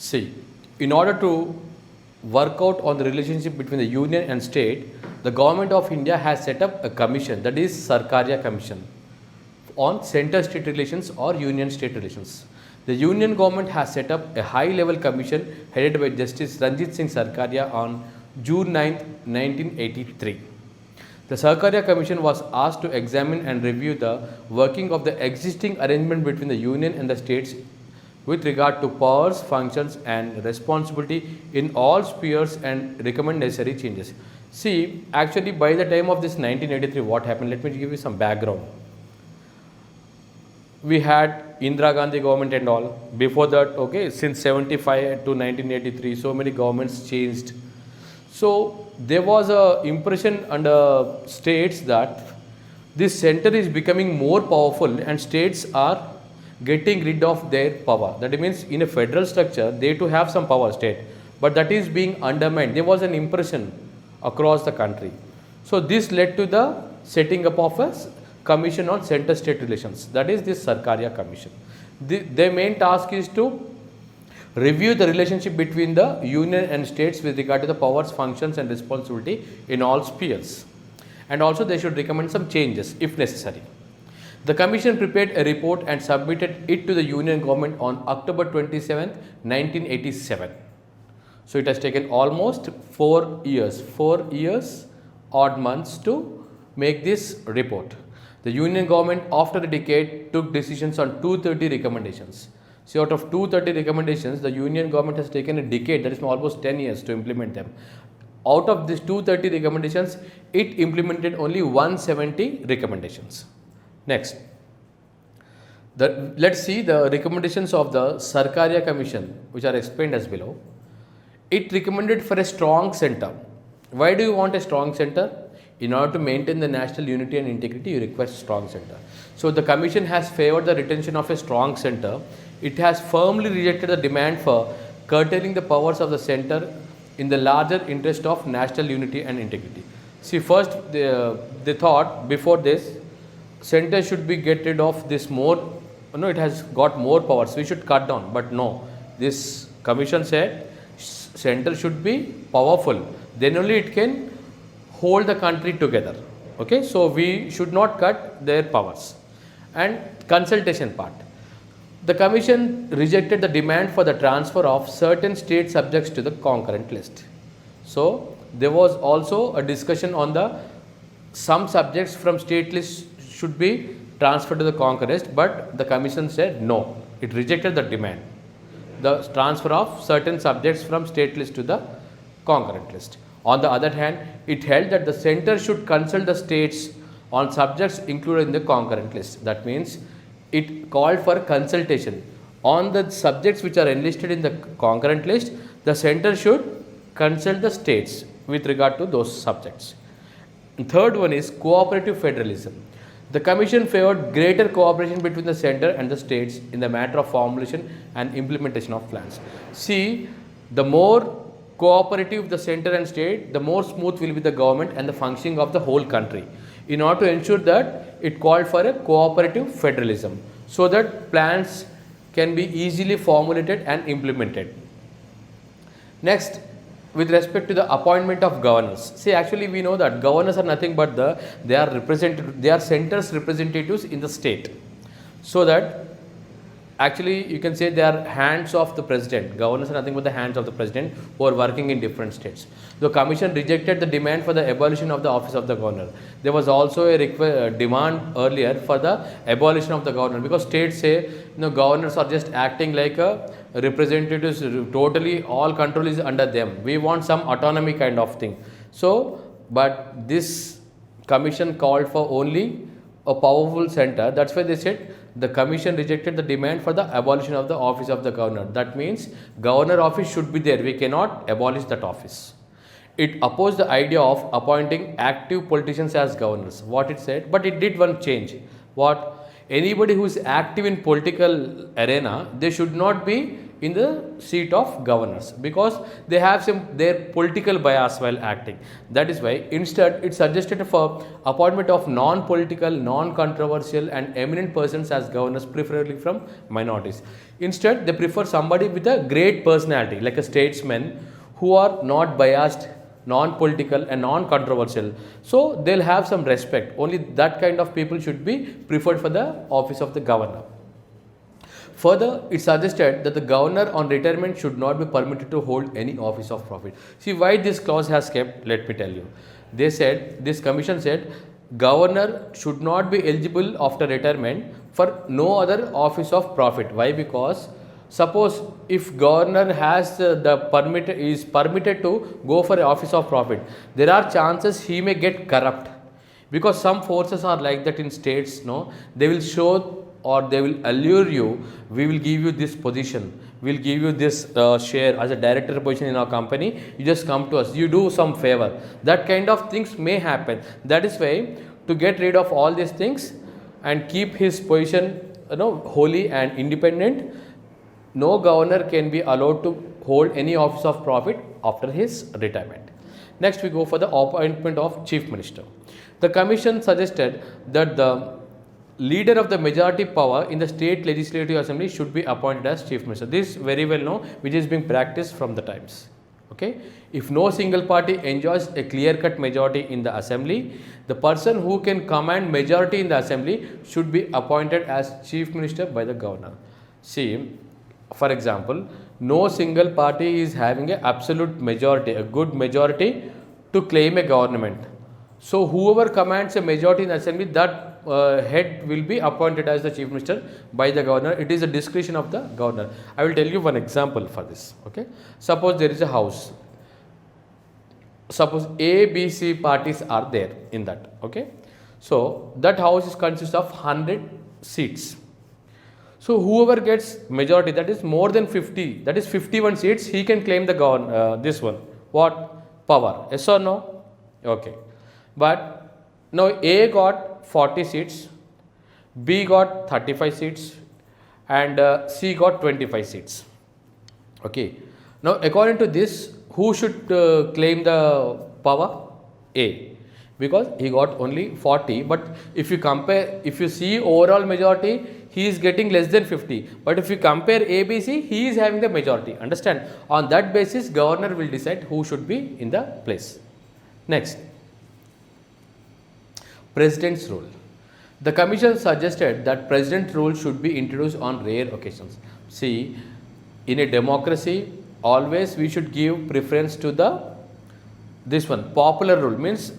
See, in order to work out on the relationship between the union and state, the government of India has set up a commission, that is Sarkaria Commission, on center-state relations or union-state relations. The union government has set up a high-level commission headed by Justice Ranjit Singh Sarkaria on June 9, 1983. The Sarkaria Commission was asked to examine and review the working of the existing arrangement between the union and the states with regard to powers, functions and responsibility in all spheres and recommend necessary changes. See, actually by the time of this 1983, what happened? Let me give you some background. We had Indira Gandhi government and all. Before that, okay, since 75 to 1983, so many governments changed. So there was a impression under states that this center is becoming more powerful and states are getting rid of their power. That means in a federal structure, they too have some power state, but that is being undermined. There was an impression across the country. So this led to the setting up of a commission on center-state relations. That is this Sarkaria Commission. Their main task is to review the relationship between the union and states with regard to the powers, functions and responsibility in all spheres. And also they should recommend some changes if necessary. The commission prepared a report and submitted it to the union government on October 27, 1987. So it has taken almost 4 years, odd months to make this report. The union government after a decade took decisions on 230 recommendations. So out of 230 recommendations, the union government has taken a decade, that is almost 10 years to implement them. Out of these 230 recommendations, it implemented only 170 recommendations. Next, let's see the recommendations of the Sarkaria Commission, which are explained as below. It recommended for a strong center. Why do you want a strong center? In order to maintain the national unity and integrity, you require a strong center. So the commission has favored the retention of a strong center. It has firmly rejected the demand for curtailing the powers of the center in the larger interest of national unity and integrity. See, first they thought before this, center should be get rid of this more, it has got more powers, we should cut down, but no, this commission said center should be powerful, then only it can hold the country together. Okay, so we should not cut their powers. And consultation part, the commission rejected the demand for the transfer of certain state subjects to the concurrent list. So there was also a discussion on the some subjects from state list should be transferred to the concurrent list, but the commission said no, it rejected the demand, the transfer of certain subjects from state list to the concurrent list. On the other hand, it held that the center should consult the states on subjects included in the concurrent list. That means it called for consultation on the subjects which are enlisted in the concurrent list. The center should consult the states with regard to those subjects. And third one is cooperative federalism. The commission favored greater cooperation between the center and the states in the matter of formulation and implementation of plans. See, the more cooperative the center and state, the more smooth will be the government and the functioning of the whole country. In order to ensure that, it called for a cooperative federalism so that plans can be easily formulated and implemented. Next, with respect to the appointment of governors. See, actually we know that governors are nothing but they are centers representatives in the state. So that actually you can say they are hands of the president. Governors are nothing but the hands of the president who are working in different states. The commission rejected the demand for the abolition of the office of the governor. There was also a demand earlier for the abolition of the governor, because states say governors are just acting like a representatives, totally all control is under them. We want some autonomy kind of thing. So, but this commission called for only a powerful center. That's why they said the commission rejected the demand for the abolition of the office of the governor. That means governor office should be there. We cannot abolish that office. It opposed the idea of appointing active politicians as governors. What it said, but it did one change. What? Anybody who is active in political arena, they should not be in the seat of governors because they have some their political bias while acting. That is why instead it suggested for appointment of non-political, non-controversial and eminent persons as governors, preferably from minorities. Instead they prefer somebody with a great personality like a statesman who are not biased, non-political and non-controversial, so they'll have some respect. Only that kind of people should be preferred for the office of the governor. Further, it suggested that the governor on retirement should not be permitted to hold any office of profit. See why this clause has kept, let me tell you. They said, this commission said, governor should not be eligible after retirement for no other office of profit. Why? Because suppose if governor has is permitted to go for an office of profit, there are chances he may get corrupt because some forces are like that in states. No, they will show or they will allure you, we will give you this position, we will give you this share as a director position in our company, you just come to us, you do some favor. That kind of things may happen. That is why to get rid of all these things and keep his position holy and independent, no governor can be allowed to hold any office of profit after his retirement. Next we go for the appointment of chief minister. The commission suggested that the leader of the majority power in the state legislative assembly should be appointed as chief minister. This very well known, which is being practiced from the times. Okay, if no single party enjoys a clear-cut majority in the assembly, the person who can command majority in the assembly should be appointed as chief minister by the governor. See, for example, no single party is having an absolute majority, a good majority to claim a government. So whoever commands a majority in the assembly, that head will be appointed as the chief minister by the governor. It is a discretion of the governor. I will tell you one example for this. Okay, suppose there is a house. Suppose A, B, C parties are there in that. Okay, so that house consists of 100 seats. So whoever gets majority, that is more than 50, that is 51 seats, he can claim the this one. What? Power. Yes or no? Okay. But now A got 40 seats, B got 35 seats and C got 25 seats. Okay. Now according to this, who should claim the power? A, because he got only 40. But if you compare, if you see overall majority, he is getting less than 50. But if you compare A, B, C, he is having the majority. Understand? On that basis, governor will decide who should be in the place. Next, president's rule. The commission suggested that president rule should be introduced on rare occasions. See, in a democracy, always we should give preference to this one, popular rule, means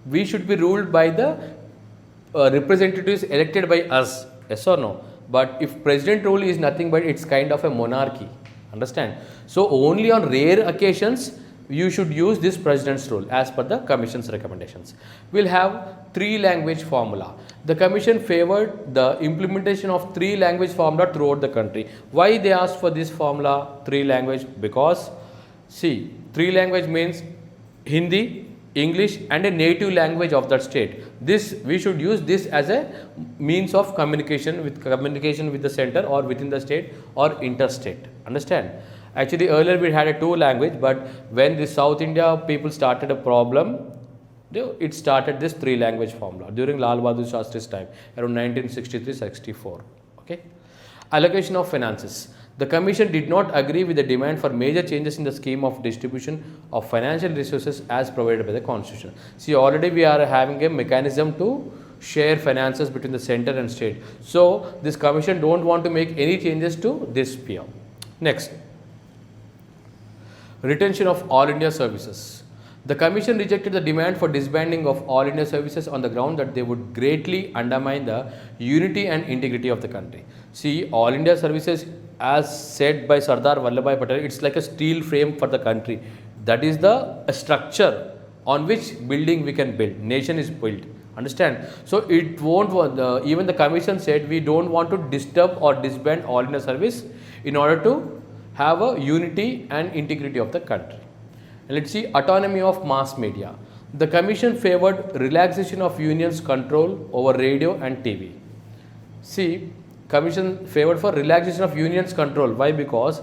we should be ruled by the representatives elected by us. Yes or no? But if president rule is nothing but it's kind of a monarchy. Understand? So only on rare occasions you should use this president's rule as per the commission's recommendations. We'll have 3-language formula. The commission favored the implementation of 3-language formula throughout the country. Why they asked for this formula 3-language? Because see, 3-language means Hindi, English and a native language of that state. This we should use this as a means of communication with the center or within the state or interstate. Understand? Actually earlier we had a 2-language, but when the South India people started a problem, it started this 3-language formula during Lal Bahadur Shastri's time around 1963-64. Okay. Allocation of finances. The commission did not agree with the demand for major changes in the scheme of distribution of financial resources as provided by the constitution. See, already we are having a mechanism to share finances between the center and state. So this commission don't want to make any changes to this sphere. Next, retention of All India services. The commission rejected the demand for disbanding of All India services on the ground that they would greatly undermine the unity and integrity of the country. See, All India services, as said by Sardar Vallabhbhai Patel, it's like a steel frame for the country. That is the structure on which building we can build. Nation is built. Understand? So it won't, even the commission said we don't want to disturb or disband All India service in order to have a unity and integrity of the country. And let's see, autonomy of mass media. The commission favored relaxation of unions' control over radio and TV. See, commission favored for relaxation of unions' control. Why? Because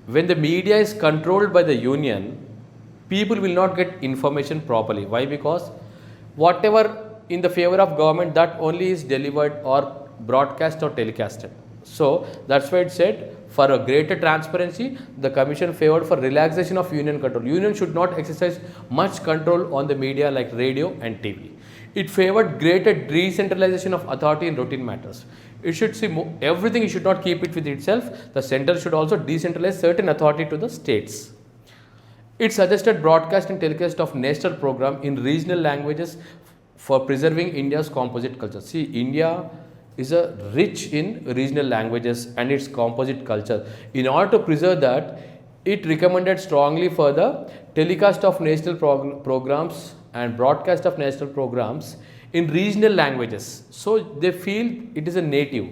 When the media is controlled by the union, people will not get information properly. Why? Because whatever in the favor of government, that only is delivered or broadcast or telecasted. So that's why it said for a greater transparency, the commission favored for relaxation of union control. Union should not exercise much control on the media like radio and TV. It favored greater decentralization of authority in routine matters. It should see everything, it should not keep it with itself. The center should also decentralize certain authority to the states. It suggested broadcast and telecast of national program in regional languages for preserving India's composite culture. See, India is a rich in regional languages and its composite culture. In order to preserve that, it recommended strongly for the telecast of national programs and broadcast of national programs in regional languages. So they feel it is a native.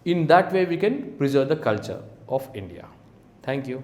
In that way, we can preserve the culture of India. Thank you.